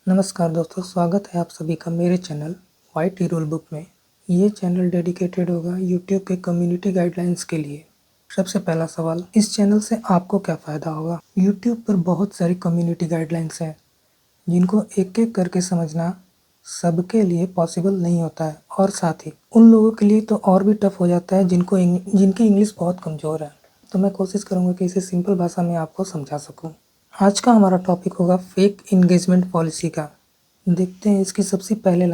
नमस्कार दोस्तों, स्वागत है आप सभी का मेरे चैनल वाइट रूल बुक में। ये चैनल डेडिकेटेड होगा यूट्यूब के कम्युनिटी गाइडलाइंस के लिए। सबसे पहला सवाल, इस चैनल से आपको क्या फ़ायदा होगा? यूट्यूब पर बहुत सारी कम्युनिटी गाइडलाइंस हैं जिनको एक एक करके समझना सबके लिए पॉसिबल नहीं होता है, और साथ ही उन लोगों के लिए तो और भी टफ हो जाता है जिनकी इंग्लिश बहुत कमज़ोर है। तो मैं कोशिश करूँगा कि इसे सिंपल भाषा में आपको समझा सकूँ। आज का हमारा टॉपिक होगा फेक इंगेजमेंट पॉलिसी का। देखते हैं इसकी सबसे पहली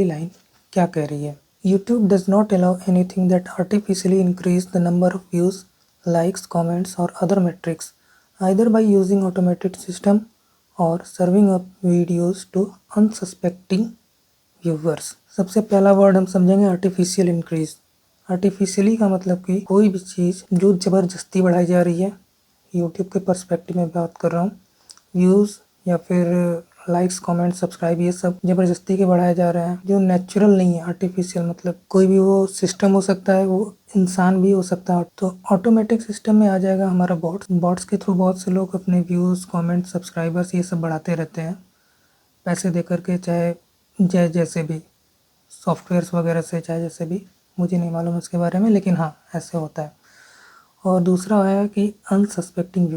लाइन क्या कह रही है। YouTube does not allow anything that artificially increase the number of views, likes, comments और other metrics either by using automated system और serving up videos to unsuspecting viewers. सबसे पहला वर्ड हम समझेंगे आर्टिफिशियल इंक्रीज। आर्टिफिशियली का मतलब कि कोई भी चीज़ जो ज़बरदस्ती बढ़ाई जा रही है। यूट्यूब के पर्सपेक्टिव में बात कर रहा हूँ। व्यूज़ या फिर लाइक्स, कमेंट, सब्सक्राइब, ये सब ज़बरदस्ती के बढ़ाए जा रहे हैं जो नेचुरल नहीं है। आर्टिफिशियल मतलब कोई भी वो सिस्टम हो सकता है, वो इंसान भी हो सकता है। तो ऑटोमेटिक सिस्टम में आ जाएगा हमारा बॉट्स के थ्रू बहुत से लोग अपने व्यूज़, कमेंट, सब्सक्राइबर्स ये सब बढ़ाते रहते हैं पैसे दे करके, चाहे जैसे भी सॉफ्टवेयर्स वगैरह से, चाहे जैसे भी, मुझे नहीं मालूम इसके बारे में, लेकिन हाँ ऐसे होता है। और दूसरा है कि अनसस्पेक्टिंग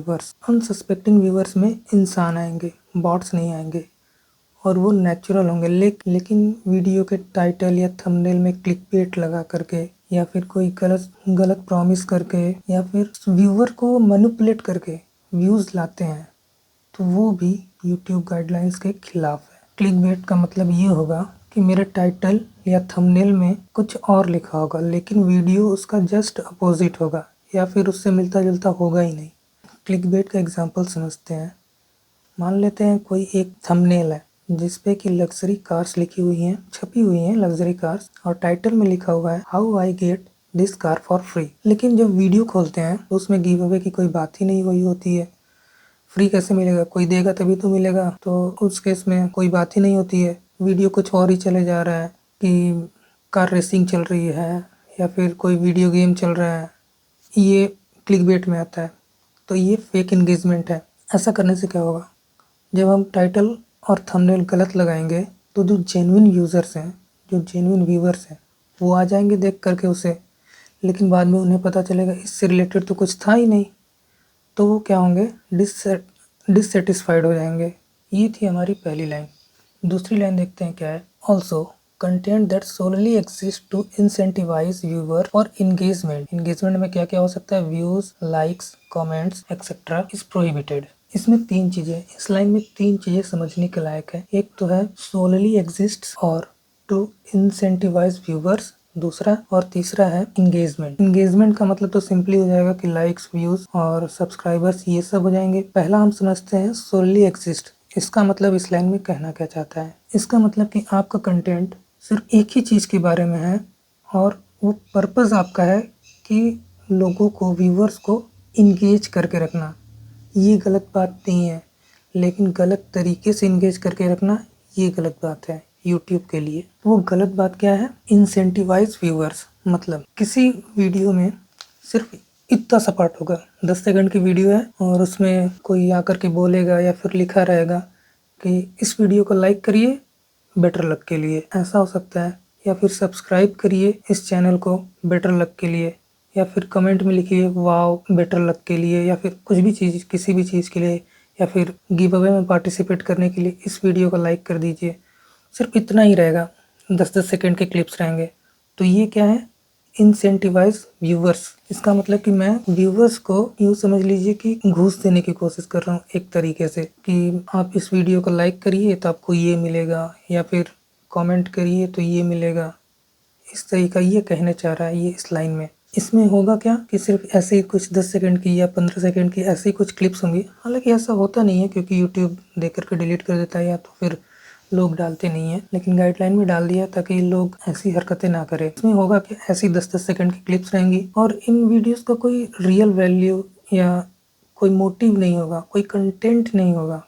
व्यूवर्स में इंसान आएंगे, बॉट्स नहीं आएंगे, और वो नेचुरल होंगे। लेकिन वीडियो के टाइटल या थंबनेल में क्लिकबेट लगा करके, या फिर कोई गलत प्रॉमिस करके, या फिर व्यूवर को मैनिपुलेट करके व्यूज़ लाते हैं, तो वो भी यूट्यूब गाइडलाइंस के खिलाफ है। क्लिकबेट का मतलब ये होगा कि मेरे टाइटल या थंबनेल में कुछ और लिखा होगा, लेकिन वीडियो उसका जस्ट अपोजिट होगा या फिर उससे मिलता जुलता होगा ही नहीं। क्लिकबेट का एग्जांपल समझते हैं। मान लेते हैं कोई एक थंबनेल है जिसपे कि लग्जरी कार्स लिखी हुई हैं, छपी हुई हैं लग्जरी कार्स, और टाइटल में लिखा हुआ है how I get this car for free. लेकिन जब वीडियो खोलते हैं तो उसमें गिव अवे की कोई बात ही नहीं हुई होती है। फ्री कैसे मिलेगा? कोई देगा तभी तो मिलेगा। तो उस केस में कोई बात ही नहीं होती है, वीडियो कुछ और ही चले जा रहा है कि कार रेसिंग चल रही है या फिर कोई वीडियो गेम चल रहा है। ये क्लिकबेट में आता है। तो ये फेक एंगेजमेंट है। ऐसा करने से क्या होगा, जब हम टाइटल और थंबनेल गलत लगाएंगे तो जो जेन्युइन यूज़र्स हैं, जो जेन्युइन व्यूवर्स हैं, वो आ जाएंगे देख करके उसे, लेकिन बाद में उन्हें पता चलेगा इससे रिलेटेड तो कुछ था ही नहीं, तो वो क्या होंगे, डिससेटिस्फाइड हो जाएंगे। ये थी हमारी पहली लाइन। दूसरी लाइन देखते हैं क्या है। Also content that solely exist to incentivise viewer for engagement में क्या क्या हो सकता है, views, likes, comments etcetera is prohibited. इसमें इस लाइन में तीन चीजें समझने के लायक है। एक तो है सोलली एग्जिस्ट और टू इंसेंटिवाइज व्यूअर्स, दूसरा और तीसरा है इंगेजमेंट का मतलब तो सिंपली हो जाएगा कि लाइक्स, व्यूज और सब्सक्राइबर्स, ये सब हो जाएंगे। पहला हम समझते हैं सोलली एग्जिस्ट। इसका मतलब इस लाइन में कहना क्या चाहता है। इसका मतलब कि आपका कंटेंट सिर्फ एक ही चीज़ के बारे में है और वो पर्पस आपका है कि लोगों को, व्यूवर्स को इंगेज करके रखना। ये गलत बात नहीं है, लेकिन गलत तरीके से इंगेज करके रखना ये गलत बात है यूट्यूब के लिए। वो गलत बात क्या है, इंसेंटिवाइज व्यूअर्स। मतलब किसी वीडियो में सिर्फ इतना सा पार्ट होगा, 10 सेकंड की वीडियो है और उसमें कोई आकर के बोलेगा या फिर लिखा रहेगा कि इस वीडियो को लाइक करिए बेटर लक के लिए, ऐसा हो सकता है। या फिर सब्सक्राइब करिए इस चैनल को बेटर लक के लिए, या फिर कमेंट में लिखिए वाओ बेटर लक के लिए, या फिर कुछ भी चीज़, किसी भी चीज़ के लिए, या फिर गिव अवे में पार्टिसिपेट करने के लिए इस वीडियो को लाइक कर दीजिए। सिर्फ इतना ही रहेगा, 10-10 सेकंड के क्लिप्स रहेंगे। तो ये क्या है, इंसेंटिवाइज व्यूवर्स। इसका मतलब कि मैं व्यूवर्स को यूँ समझ लीजिए कि घूस देने की कोशिश कर रहा हूँ एक तरीके से, कि आप इस वीडियो को लाइक करिए तो आपको ये मिलेगा, या फिर कमेंट करिए तो ये मिलेगा। इस तरीका ये कहने चाह रहा है ये इस लाइन में। इसमें होगा क्या कि सिर्फ ऐसे ही कुछ 10 सेकंड की या 15 सेकंड की ऐसी कुछ क्लिप्स होंगी। हालांकि ऐसा होता नहीं है क्योंकि यूट्यूब देख करके डिलीट कर देता है, या तो फिर लोग डालते नहीं है, लेकिन गाइडलाइन में डाल दिया ताकि लोग ऐसी हरकतें ना करें। इसमें होगा कि ऐसी 10-10 सेकंड की क्लिप्स रहेंगी और इन वीडियोस का कोई रियल वैल्यू या कोई मोटिव नहीं होगा, कोई कंटेंट नहीं होगा,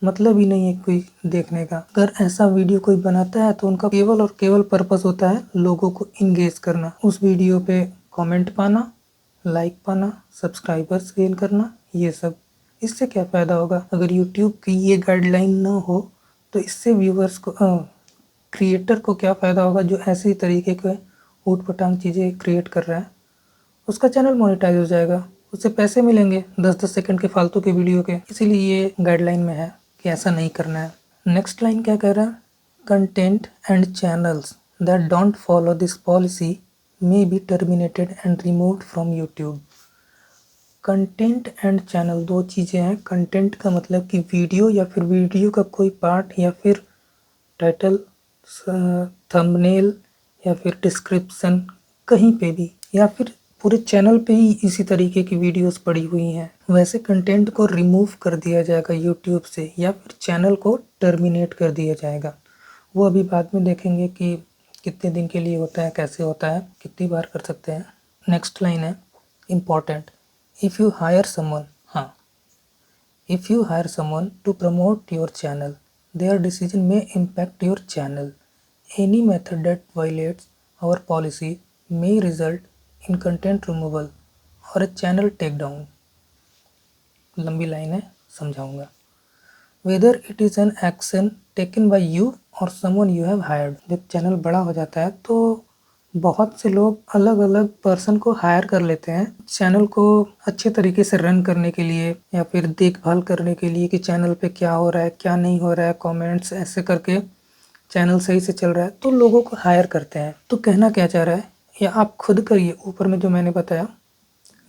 मतलब ही नहीं है कोई देखने का। अगर ऐसा वीडियो कोई बनाता है तो उनका केवल और केवल पर्पस होता है लोगों को इंगेज करना, उस वीडियो पे कमेंट पाना, लाइक पाना, सब्सक्राइबर्स गेन करना, ये सब। इससे क्या फ़ायदा होगा अगर यूट्यूब की ये गाइडलाइन ना हो तो इससे व्यूवर्स को क्रिएटर को क्या फ़ायदा होगा, जो ऐसे ही तरीके के ऊट-पटांग चीज़ें क्रिएट कर रहा है, उसका चैनल मोनेटाइज हो जाएगा, उससे पैसे मिलेंगे 10-10 सेकंड के फालतू के वीडियो के। इसीलिए ये गाइडलाइन में है कि ऐसा नहीं करना है। नेक्स्ट लाइन क्या कह रहा है, content and channels that don't follow this policy may be terminated and removed from YouTube. Content and channel दो चीज़ें हैं। कंटेंट का मतलब कि वीडियो या फिर वीडियो का कोई पार्ट या फिर टाइटल, थंबनेल या फिर डिस्क्रिप्शन, कहीं पे भी या फिर पूरे चैनल पे ही इसी तरीके की वीडियोस पड़ी हुई हैं। वैसे कंटेंट को रिमूव कर दिया जाएगा यूट्यूब से या फिर चैनल को टर्मिनेट कर दिया जाएगा। वो अभी बाद में देखेंगे कि कितने दिन के लिए होता है, कैसे होता है, कितनी बार कर सकते हैं। नेक्स्ट लाइन है important, if you hire someone, हाँ, if you hire someone to promote your channel, their decision may impact your channel. Any method that violates our policy may result in content removal or a channel takedown. लंबी line है, समझाऊंगा। Whether it is an action taken by you or someone you have hired. जब channel बड़ा हो जाता है तो बहुत से लोग अलग अलग पर्सन को हायर कर लेते हैं चैनल को अच्छे तरीके से रन करने के लिए या फिर देखभाल करने के लिए कि चैनल पे क्या हो रहा है, क्या नहीं हो रहा है, कमेंट्स ऐसे करके चैनल सही से चल रहा है तो लोगों को हायर करते हैं। तो कहना क्या चाह रहा है, या आप खुद करिए ऊपर में जो मैंने बताया,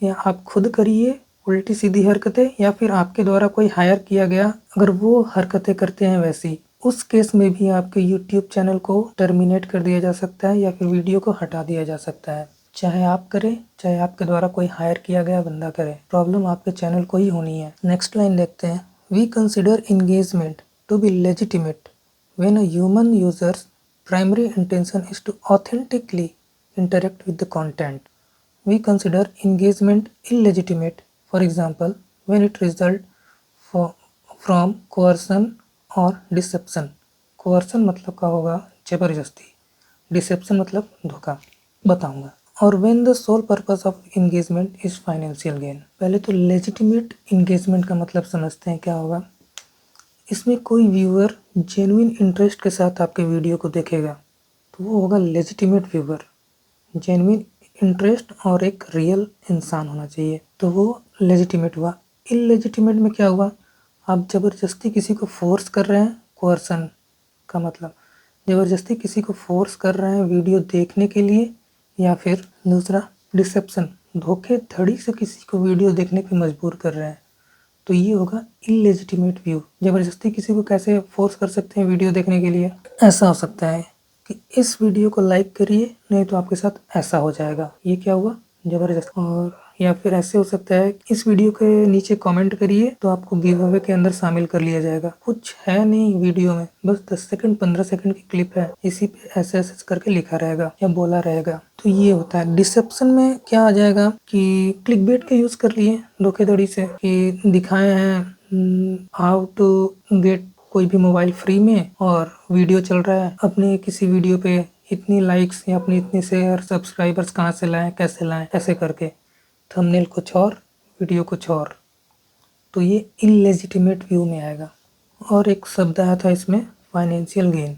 या आप खुद करिए उल्टी सीधी हरकतें या फिर आपके द्वारा कोई हायर किया गया अगर वो हरकतें करते हैं वैसी, उस केस में भी आपके YouTube चैनल को टर्मिनेट कर दिया जा सकता है या फिर वीडियो को हटा दिया जा सकता है। चाहे आप करें, चाहे आपके द्वारा कोई हायर किया गया बंदा करे, प्रॉब्लम आपके चैनल को ही होनी है। नेक्स्ट लाइन देखते हैं, we consider engagement to be legitimate when a human user's primary intention is to authentically interact with the content. We consider engagement illegitimate, for example, when it results from coercion or deception. coercion मतलब क्या होगा, जबरदस्ती, deception मतलब धोखा, बताऊंगा। और when the sole purpose of engagement is financial gain। पहले तो legitimate engagement का मतलब समझते हैं क्या होगा। इसमें कोई व्यूअर जेन्युइन इंटरेस्ट के साथ आपके वीडियो को देखेगा तो वो होगा लेजिटिमेट व्यूअर। जेन्युइन इंटरेस्ट और एक रियल इंसान होना चाहिए तो वो लेजिटिमेट हुआ। इलेजिटिमेट में क्या हुआ, आप ज़बरदस्ती किसी को फोर्स कर रहे हैं, कोर्सन का मतलब ज़बरदस्ती किसी को फोर्स कर रहे हैं वीडियो देखने के लिए, या फिर दूसरा डिसेप्शन, धोखेधड़ी से किसी को वीडियो देखने पे मजबूर कर रहे हैं तो ये होगा इलेजिटिमेट व्यू। ज़बरदस्ती किसी को कैसे फोर्स कर सकते हैं वीडियो देखने के लिए, ऐसा हो सकता है कि इस वीडियो को लाइक करिए नहीं तो आपके साथ ऐसा हो जाएगा, ये क्या हुआ, जबरदस्त। और या फिर ऐसे हो सकता है इस वीडियो के नीचे कमेंट करिए तो आपको गिव अवे के अंदर शामिल कर लिया जाएगा। कुछ है नहीं वीडियो में, बस 10 सेकंड 15 सेकंड की क्लिप है, इसी पे ऐसे ऐसे करके लिखा रहेगा या बोला रहेगा तो ये होता है। डिसेप्शन में क्या आ जाएगा कि क्लिकबेट का यूज कर लिए धोखेधड़ी से कि दिखाए हैं हाउ टू गेट कोई भी मोबाइल फ्री में और वीडियो चल रहा है, अपने किसी वीडियो पे इतनी लाइक्स या अपनी इतनी शेयर सब्सक्राइबर्स कहाँ से लाएं, कैसे लाएं, ऐसे करके थंबनेल कुछ और वीडियो कुछ और, तो ये इलेजिटिमेट व्यू में आएगा। और एक शब्द आया था इसमें फाइनेंशियल गेन,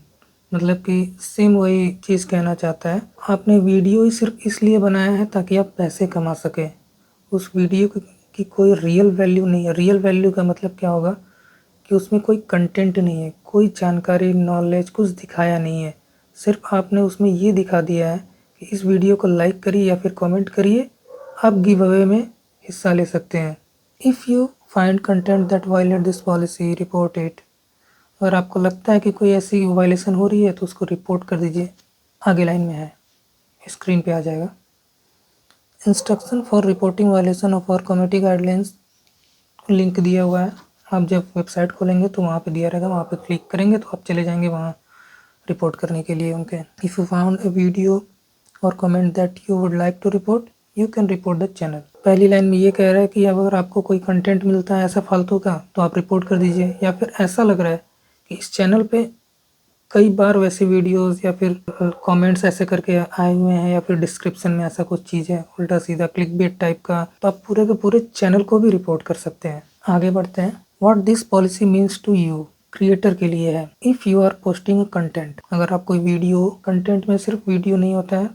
मतलब कि सेम वही चीज़ कहना चाहता है, आपने वीडियो ही सिर्फ इसलिए बनाया है ताकि आप पैसे कमा सके, उस वीडियो की कोई रियल वैल्यू नहीं है। रियल वैल्यू का मतलब क्या होगा कि उसमें कोई कंटेंट नहीं है, कोई जानकारी नॉलेज कुछ दिखाया नहीं है, सिर्फ आपने उसमें ये दिखा दिया है कि इस वीडियो को लाइक करिए या फिर कमेंट करिए, आप गिव अवे में हिस्सा ले सकते हैं। If you find content that violate this policy report it. अगर आपको लगता है कि कोई ऐसी वायलेशन हो रही है तो उसको रिपोर्ट कर दीजिए। आगे लाइन में है, स्क्रीन पे आ जाएगा, instruction for reporting violation of our community guidelines, link दिया हुआ है। आप जब वेबसाइट खोलेंगे तो वहाँ पे दिया रहेगा, वहाँ पे क्लिक करेंगे तो आप चले जाएंगे वहाँ रिपोर्ट करने के लिए उनके। If you found a video और comment that you would like to report you can report the channel. पहली लाइन में ये कह रहा है कि अगर आपको कोई कंटेंट मिलता है ऐसा फालतू का तो आप रिपोर्ट कर दीजिए, या फिर ऐसा लग रहा है कि इस चैनल पे कई बार वैसे वीडियोस या फिर कमेंट्स ऐसे करके आए हुए हैं या फिर डिस्क्रिप्शन में ऐसा कुछ चीज़ है उल्टा सीधा क्लिकबेट टाइप का, तो आप पूरे चैनल को भी रिपोर्ट कर सकते हैं। आगे बढ़ते हैं, what this policy means to you. Creator के लिए है। If you are posting content, अगर आप कोई वीडियो, कंटेंट में सिर्फ वीडियो नहीं होता है,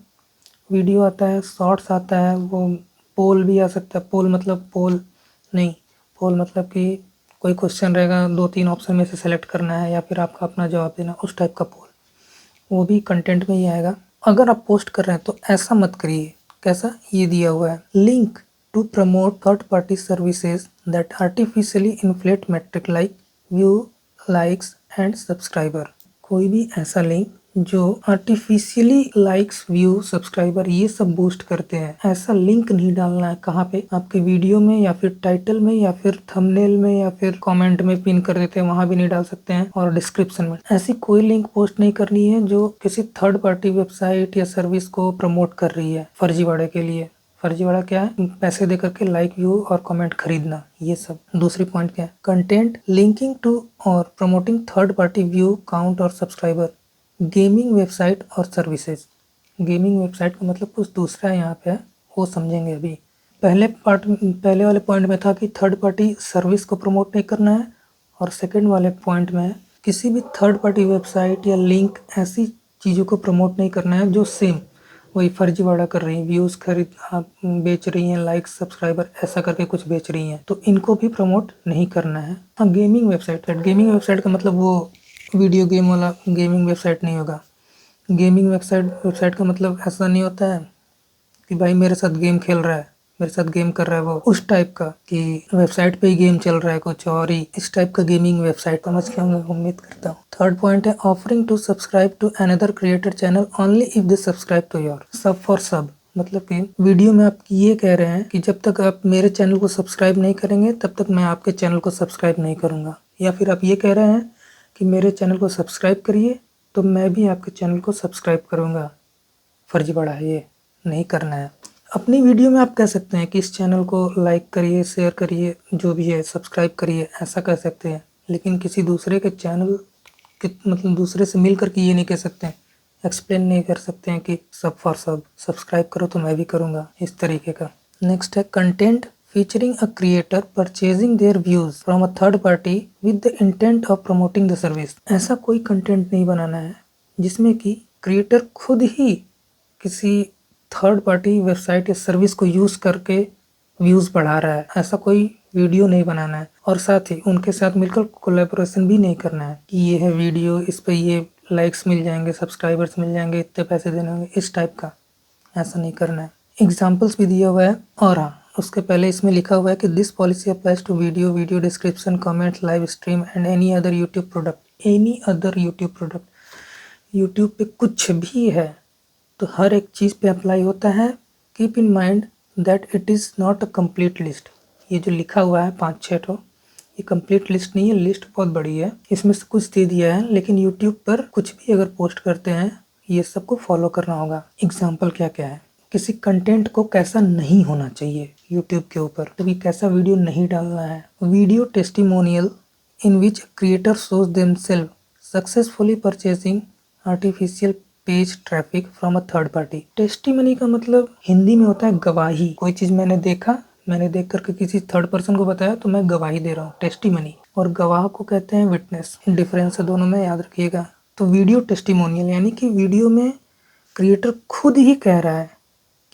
वीडियो आता है, शॉर्ट्स आता है, वो पोल भी आ सकता है। पोल मतलब पोल नहीं, पोल मतलब कि कोई क्वेश्चन रहेगा, 2-3 ऑप्शन में से सेलेक्ट करना है या फिर आपका अपना जवाब देना, उस टाइप का पोल, वो भी कंटेंट में ही आएगा। अगर आप पोस्ट कर रहे हैं तो ऐसा मत करिए। कैसा? ये दिया हुआ है, link to promote third party services that artificially inflate metric like view, likes and subscriber. कोई भी ऐसा लिंक जो आर्टिफिशियली लाइक्स, व्यू, सब्सक्राइबर ये सब बूस्ट करते हैं, ऐसा लिंक नहीं डालना है। कहाँ पे? आपके वीडियो में या फिर टाइटल में या फिर थंबनेल में या फिर कमेंट में पिन कर देते हैं, वहां भी नहीं डाल सकते हैं, और डिस्क्रिप्शन में। ऐसी कोई लिंक पोस्ट नहीं करनी है जो किसी थर्ड पार्टी वेबसाइट या सर्विस को प्रमोट कर रही है फर्जीवाड़े के लिए। फर्जीवाड़ा क्या है? पैसे दे करके लाइक, व्यू और कमेंट खरीदना, ये सब। दूसरी पॉइंट क्या है? कंटेंट लिंकिंग टू और promoting third party view, count और सब्सक्राइबर, गेमिंग वेबसाइट और सर्विसेज। गेमिंग वेबसाइट का मतलब कुछ दूसरा है यहाँ पे है, वो समझेंगे अभी। पहले वाले पॉइंट में था कि थर्ड पार्टी सर्विस को प्रमोट नहीं करना है, और सेकंड वाले पॉइंट में है किसी भी थर्ड पार्टी वेबसाइट या लिंक, ऐसी चीज़ों को प्रमोट नहीं करना है जो सेम वही फर्जीवाड़ा कर रही हैं, व्यूज़ खरीद आप बेच रही हैं, लाइक्स, सब्सक्राइबर ऐसा करके कुछ बेच रही हैं, तो इनको भी प्रमोट नहीं करना है। हाँ, गेमिंग वेबसाइट का मतलब वो वीडियो गेम वाला गेमिंग वेबसाइट नहीं होगा। गेमिंग वेबसाइट का मतलब ऐसा नहीं होता है कि भाई मेरे साथ गेम खेल रहा है, मेरे साथ गेम कर रहा है, वो उस टाइप का कि वेबसाइट पे ही गेम चल रहा है कुछ और ही, इस टाइप का गेमिंग वेबसाइट। समझ के होंगे, उम्मीद करता हूँ। थर्ड पॉइंट है offering to subscribe to another creator channel only if they subscribe to your. Sub for sub मतलब कि वीडियो में आप ये कह रहे हैं कि जब तक आप मेरे चैनल को सब्सक्राइब नहीं करेंगे तब तक मैं आपके चैनल को सब्सक्राइब नहीं करूंगा, या फिर आप ये कह रहे हैं कि मेरे चैनल को सब्सक्राइब करिए तो मैं भी आपके चैनल को सब्सक्राइब करूंगा। फर्जीवाड़ा है, ये नहीं करना है। अपनी वीडियो में आप कह सकते हैं कि इस चैनल को लाइक करिए, शेयर करिए, जो भी है सब्सक्राइब करिए, ऐसा कह सकते हैं। लेकिन किसी दूसरे के चैनल के मतलब दूसरे से मिल करके ये नहीं कह सकते हैं, एक्सप्लेन नहीं कर सकते हैं कि सब फॉर सब, सब्सक्राइब करो तो मैं भी करूँगा, इस तरीके का। नेक्स्ट है content featuring a creator purchasing their views from a third party with the intent of promoting the service। ऐसा कोई कंटेंट नहीं बनाना है जिसमें कि क्रिएटर खुद ही किसी थर्ड पार्टी वेबसाइट या सर्विस को यूज़ करके व्यूज़ बढ़ा रहा है, ऐसा कोई वीडियो नहीं बनाना है। और साथ ही उनके साथ मिलकर कोलैबोरेशन भी नहीं करना है कि ये है वीडियो, इस पे ये लाइक्स मिल जाएंगे, सब्सक्राइबर्स मिल जाएंगे, इतने पैसे देने होंगे, इस टाइप का ऐसा नहीं करना है। एग्जाम्पल्स भी दिया हुआ है, और हाँ उसके पहले इसमें लिखा हुआ है कि this policy applies to video description, comments, live stream and any other YouTube product. YouTube पे कुछ भी है तो हर एक चीज़ पे अप्लाई होता है। Keep in mind that it is not a complete list. ये जो लिखा हुआ है 5-6 ठो, ये कंप्लीट लिस्ट नहीं है, लिस्ट बहुत बड़ी है, इसमें से कुछ दे दिया है। लेकिन यूट्यूब पर कुछ भी अगर पोस्ट करते हैं ये सबको फॉलो करना होगा। एग्जाम्पल क्या क्या है? किसी कंटेंट को कैसा नहीं होना चाहिए यूट्यूब के ऊपर, कभी कैसा वीडियो नहीं डालना है। Video testimonial in which creator shows themselves successfully purchasing artificial page traffic from a third party. Testimony का मतलब हिंदी में होता है गवाही। कोई चीज़ मैंने देखा, मैंने देख करके किसी थर्ड पर्सन को बताया तो मैं गवाही दे रहा हूँ, टेस्टिमनी। और गवाह को कहते हैं विटनेस। डिफरेंस है दोनों में, याद रखिएगा। तो वीडियो टेस्टिमोनियल यानी कि वीडियो में क्रिएटर खुद ही कह रहा है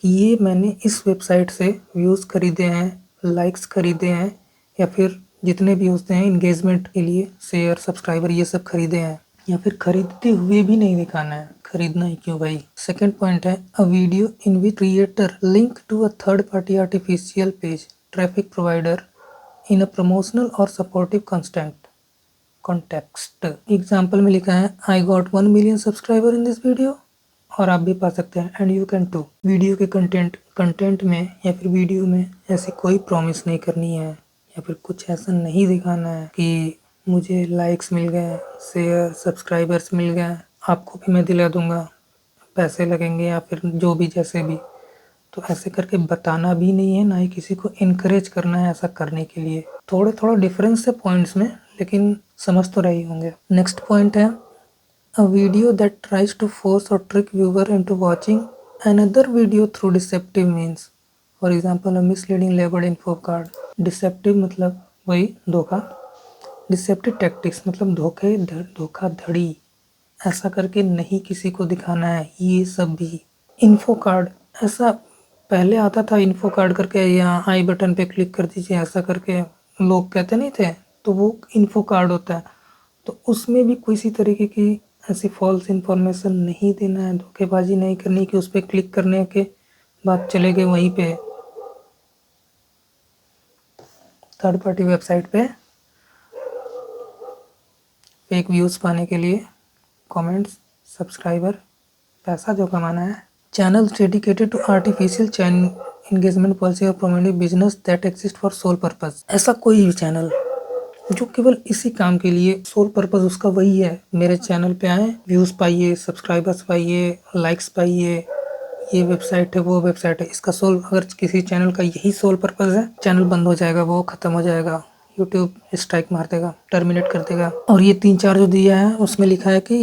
कि ये मैंने इस वेबसाइट से व्यूज़ खरीदे हैं, लाइक्स खरीदे हैं, या फिर जितने भी होते हैं इंगेजमेंट के लिए, शेयर, सब्सक्राइबर, ये सब खरीदे हैं। या फिर खरीदते हुए भी नहीं दिखाना है, खरीदना ही क्यों भाई। सेकंड पॉइंट है a video in which creator link to a third party artificial page traffic provider in a promotional or supportive context. Example में लिखा है I got 1 million subscriber in this video, और आप भी पा सकते हैं and you can too. Video के कंटेंट में या फिर वीडियो में ऐसी कोई प्रॉमिस नहीं करनी है, या फिर कुछ ऐसा नहीं दिखाना है कि मुझे लाइक्स मिल गए, शेयर, सब्सक्राइबर्स मिल गए, आपको भी मैं दिला दूंगा, पैसे लगेंगे या फिर जो भी जैसे भी। तो ऐसे करके बताना भी नहीं है, ना ही किसी को इनकरेज करना है ऐसा करने के लिए। थोड़ा डिफरेंस है पॉइंट्स में, लेकिन समझ तो रही होंगे। नेक्स्ट पॉइंट है a video that tries to force or trick viewer into watching another video through deceptive means, for example a misleading labeled info card। deceptive मतलब वही धोखा, डिसेप्टिव टैक्टिक्स मतलब धोखाधड़ी ऐसा करके नहीं किसी को दिखाना है, ये सब भी। इन्फो कार्ड, ऐसा पहले आता था इन्फो कार्ड करके, यहाँ आई बटन पे क्लिक कर दीजिए ऐसा करके लोग कहते नहीं थे, तो वो इन्फो कार्ड होता है। तो उसमें भी किसी तरीके की ऐसी फॉल्स इंफॉर्मेशन नहीं देना है, धोखेबाजी नहीं करनी कि उस पर क्लिक करने के बाद चले गए वहीं पे थर्ड पार्टी वेबसाइट पे फेक व्यूज़ पाने के लिए कमेंट्स, सब्सक्राइबर, पैसा जो कमाना है। Channels dedicated to artificial chain engagement policy और promotive business that exist for sole purpose. ऐसा कोई भी चैनल जो केवल इसी काम के लिए, सोल पर्पस उसका वही है, मेरे चैनल पे आए, व्यूज़ पाइए, सब्सक्राइबर्स पाइए, लाइक्स पाइए, ये वेबसाइट है वो वेबसाइट है, इसका सोल, अगर किसी चैनल का यही सोल पर्पस है, चैनल बंद हो जाएगा, वो खत्म हो जाएगा, यूट्यूब स्ट्राइक मार देगा, टर्मिनेट कर देगा। और ये 3-4 जो दिया है उसमें लिखा है कि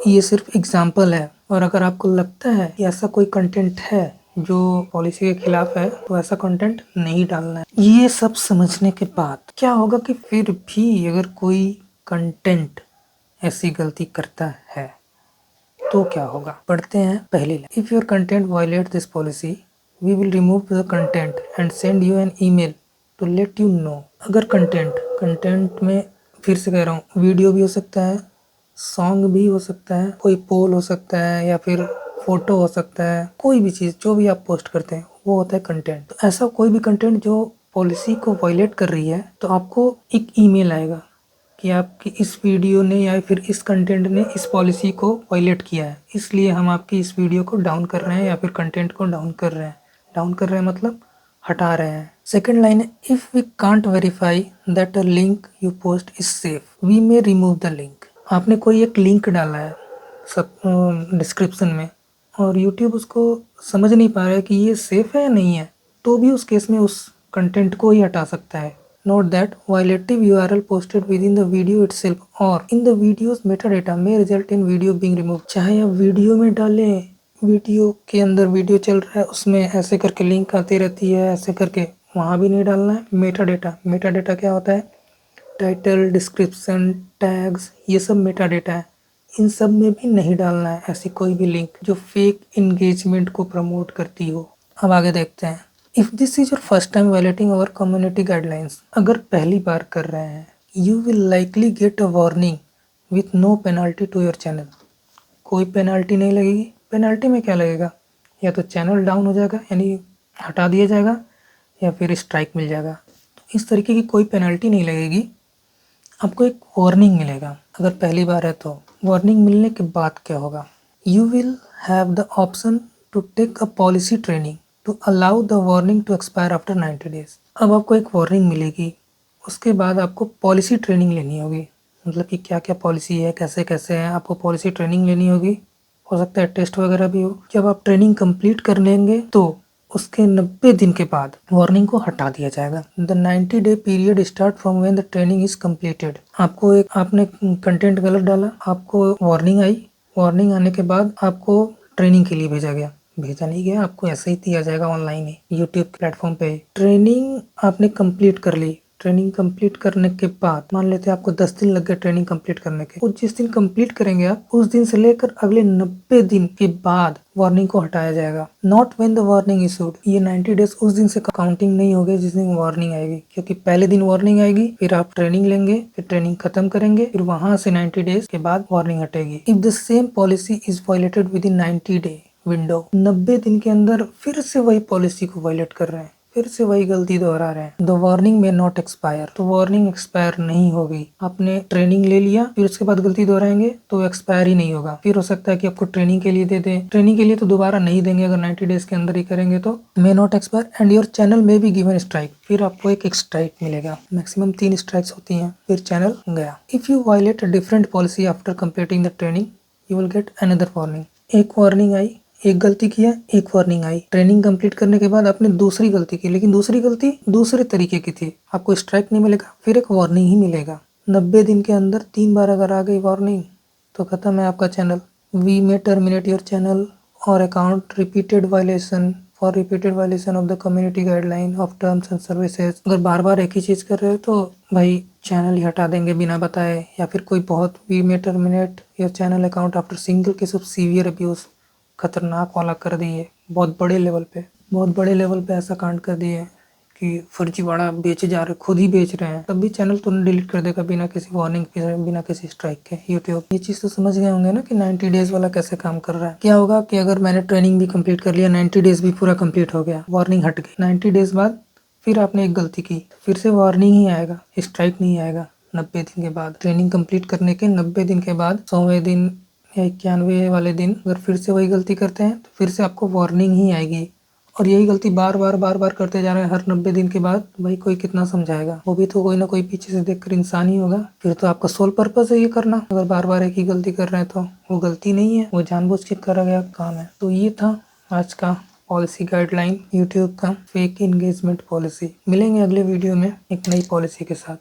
ये सिर्फ एग्जाम्पल है, और अगर आपको लगता है कि ऐसा कोई कंटेंट है जो पॉलिसी के खिलाफ है तो ऐसा कंटेंट नहीं डालना है। ये सब समझने के बाद क्या होगा कि फिर भी अगर कोई कंटेंट ऐसी गलती करता है तो क्या होगा, पढ़ते हैं पहली line. If your content violate this policy we will remove the content and send you an email to let you know. अगर कंटेंट में, फिर से कह रहा हूँ, वीडियो भी हो सकता है, सॉन्ग भी हो सकता है, कोई पोल हो सकता है, या फिर फोटो हो सकता है, कोई भी चीज़ जो भी आप पोस्ट करते हैं वो होता है कंटेंट। तो ऐसा कोई भी कंटेंट जो पॉलिसी को वायलेट कर रही है तो आपको एक ईमेल आएगा कि आपकी इस वीडियो ने या फिर इस कंटेंट ने इस पॉलिसी को वायलेट किया है, इसलिए हम आपकी इस वीडियो को डाउन कर रहे हैं या फिर कंटेंट को डाउन कर रहे हैं। डाउन कर रहे हैं मतलब हटा रहे हैं। सेकंड लाइन है, if we can't verify that a link you post is safe we may remove the link. आपने कोई एक लिंक डाला है सब डिस्क्रिप्शन में और यूट्यूब उसको समझ नहीं पा रहा है कि ये सेफ है या नहीं है, तो भी उस केस में उस कंटेंट को ही हटा सकता है। Note that violative URL posted within the video itself or in the video's metadata may result in video being removed। चाहे आप वीडियो में डालें, वीडियो के अंदर वीडियो चल रहा है उसमें ऐसे करके लिंक आती रहती है, ऐसे करके वहाँ भी नहीं डालना है। मेटाडेटा क्या होता है, टाइटल, डिस्क्रिप्शन, टैग्स, ये सब मेटाडेटा है, इन सब में भी नहीं डालना है ऐसी कोई भी लिंक जो फेक इंगेजमेंट को प्रमोट करती हो। अब आगे देखते हैं। If this is your first time violating our community guidelines, अगर पहली बार कर रहे हैं, you will likely get a warning with no penalty to your channel. कोई पेनल्टी नहीं लगेगी। पेनल्टी में क्या लगेगा, या तो चैनल डाउन हो जाएगा यानी हटा दिया जाएगा, या फिर स्ट्राइक मिल जाएगा। तो इस तरीके की कोई पेनल्टी नहीं लगेगी, आपको एक वार्निंग मिलेगा अगर पहली बार है तो। वार्निंग मिलने के बाद क्या होगा, you will have the option to take a policy training to allow the warning to expire after 90 days. अब आपको एक वार्निंग मिलेगी, उसके बाद आपको पॉलिसी ट्रेनिंग लेनी होगी, मतलब कि क्या क्या पॉलिसी है, कैसे कैसे है, आपको पॉलिसी ट्रेनिंग लेनी होगी। हो सकता है टेस्ट वगैरह भी हो। जब आप ट्रेनिंग कंप्लीट कर लेंगे तो उसके 90 दिन के बाद वार्निंग को हटा दिया जाएगा। The 90 day period start from when the training is completed. आपने कंटेंट गलत डाला, आपको वार्निंग आई, वार्निंग आने के बाद आपको ट्रेनिंग के लिए भेजा गया, भेजा नहीं गया, आपको ऐसे ही दिया जाएगा ऑनलाइन ही, यूट्यूब प्लेटफॉर्म पे। ट्रेनिंग आपने कंप्लीट कर ली, ट्रेनिंग कंप्लीट करने के बाद मान लेते हैं आपको 10 दिन लग गए ट्रेनिंग कंप्लीट करने के, और जिस दिन कंप्लीट करेंगे आप उस दिन से लेकर अगले 90 दिन के बाद वार्निंग को हटाया जाएगा। Not when the warning issued, ये 90 डेज उस दिन से काउंटिंग नहीं होगी जिस दिन वार्निंग आएगी, क्योंकि पहले दिन वार्निंग आएगी, फिर आप ट्रेनिंग लेंगे, फिर ट्रेनिंग खत्म करेंगे, फिर वहां से 90 डेज के बाद वार्निंग हटेगी। If the same policy is violated within 90 day window, 90 दिन के अंदर फिर से वही पॉलिसी को वायलेट कर रहे हैं, फिर से वही गलती दोहरा रहे हैं, द वार्निंग में नॉट एक्सपायर, तो वार्निंग एक्सपायर नहीं होगी। आपने ट्रेनिंग ले लिया, फिर उसके बाद गलती दोहराएंगे तो एक्सपायर ही नहीं होगा। फिर हो सकता है कि आपको ट्रेनिंग के लिए दे दें, ट्रेनिंग के लिए तो दोबारा नहीं देंगे, अगर 90 डेज के अंदर ही करेंगे तो may not expire and your channel में बी गिवन स्ट्राइक, फिर आपको एक स्ट्राइक मिलेगा, मैक्सिमम 3 स्ट्राइक्स होती हैं, फिर चैनल गया। If you violate a different policy after completing the training you will get another warning. एक वार्निंग आई, एक गलती किया, एक वार्निंग आई। ट्रेनिंग कंप्लीट करने के बाद आपने दूसरी गलती की, लेकिन दूसरी गलती दूसरे तरीके की थी, आपको स्ट्राइक नहीं मिलेगा, फिर एक वार्निंग ही मिलेगा। 90 दिन के अंदर 3 बार अगर आ गई वार्निंग तो खत्म है आपका channel. We may terminate your channel और account repeated violation for repeated violation of the community guideline of terms and services. अगर बार बार एक ही चीज कर रहे हो तो भाई चैनल ही हटा देंगे बिना बताए, या फिर कोई बहुत we may terminate your channel account after single case of severe abuse, खतरनाक वाला कर दिए, बहुत बड़े लेवल पे ऐसा कांड कर दिए कि फर्जीवाड़ा बेचे जा रहे, खुद ही बेच रहे हैं, तब भी चैनल तुरंत डिलीट कर देगा बिना किसी वार्निंग के, बिना किसी स्ट्राइक के यूट्यूब। ये चीज़ तो समझ गए होंगे ना कि 90 डेज वाला कैसे काम कर रहा है। क्या होगा कि अगर मैंने ट्रेनिंग भी कंप्लीट कर लिया, 90 डेज भी पूरा कंप्लीट हो गया, वार्निंग हट गई, 90 डेज बाद फिर आपने एक गलती की, फिर से वार्निंग ही आएगा, स्ट्राइक नहीं आएगा। 90 दिन के बाद, ट्रेनिंग कंप्लीट करने के 90 दिन के बाद 100वें दिन या 91वें वाले दिन अगर फिर से वही गलती करते हैं तो फिर से आपको वार्निंग ही आएगी। और यही गलती बार बार करते जा रहे हैं हर 90 दिन के बाद, भाई कोई कितना समझाएगा। वो भी तो कोई ना कोई पीछे से देखकर इंसान ही होगा। फिर तो आपका सोल पर्पस है ये करना, अगर बार बार एक ही गलती कर रहे हैं तो वो गलती नहीं है, वो जानबूझ के करा गया काम है। तो ये था आज का पॉलिसी गाइडलाइन यूट्यूब का फेक एंगेजमेंट पॉलिसी। मिलेंगे अगले वीडियो में एक नई पॉलिसी के साथ।